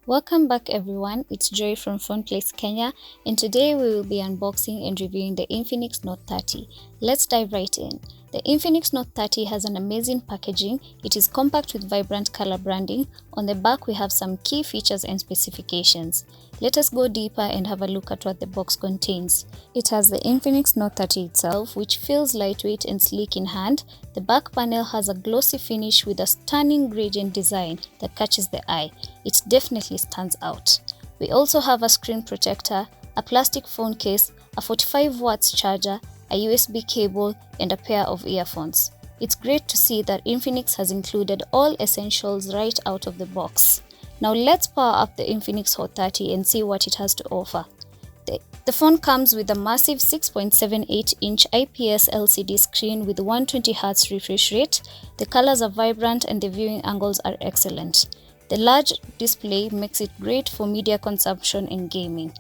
Welcome back everyone, it's Joy from PhonePlace Kenya, and today we will be unboxing and reviewing the Infinix Note 30. Let's dive right in. The Infinix Note 30 has an amazing packaging. It is compact with vibrant color branding. On the back we have some key features and specifications. Let us go deeper and have a look at what the box contains. It has the Infinix Note 30 itself, which feels lightweight and sleek in hand. The back panel has a glossy finish with a stunning gradient design that catches the eye. It definitely stands out. We also have a screen protector, a plastic phone case, a 45 watts charger, a USB cable, and a pair of earphones. It's great to see that Infinix has included all essentials right out of the box. Now let's power up the Infinix Hot 30 and see what it has to offer. The phone comes with a massive 6.78-inch IPS LCD screen with 120Hz refresh rate. The colors are vibrant and the viewing angles are excellent. The large display makes it great for media consumption and gaming.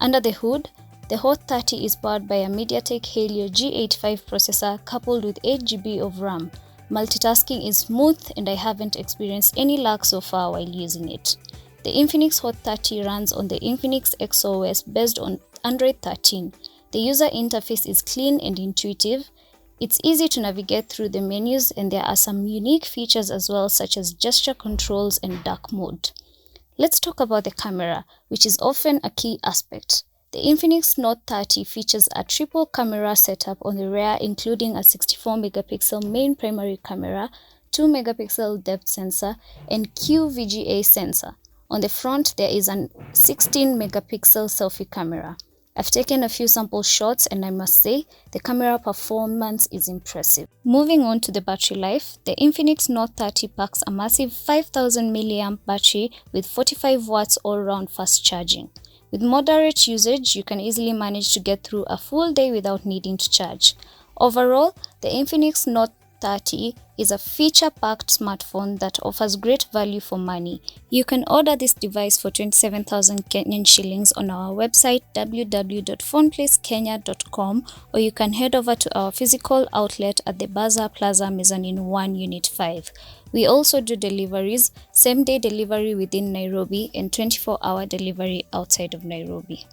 Under the hood, the Hot 30 is powered by a Mediatek Helio G85 processor coupled with 8GB of RAM. Multitasking is smooth and I haven't experienced any lag so far while using it. The Infinix Hot 30 runs on the Infinix XOS based on Android 13. The user interface is clean and intuitive. It's easy to navigate through the menus and there are some unique features as well, such as gesture controls and dark mode. Let's talk about the camera, which is often a key aspect. The Infinix Note 30 features a triple camera setup on the rear, including a 64-megapixel main primary camera, 2-megapixel depth sensor, and QVGA sensor. On the front, there is a 16-megapixel selfie camera. I've taken a few sample shots and I must say, the camera performance is impressive. Moving on to the battery life, the Infinix Note 30 packs a massive 5000 mAh battery with 45 watts all-round fast charging. With moderate usage, you can easily manage to get through a full day without needing to charge. Overall, the Infinix Note 30 is a feature-packed smartphone that offers great value for money. You can order this device for 27,000 Kenyan shillings on our website www.phoneplacekenya.com, or you can head over to our physical outlet at the Bazaar Plaza Mezzanine 1 Unit 5. We also do deliveries, same-day delivery within Nairobi and 24-hour delivery outside of Nairobi.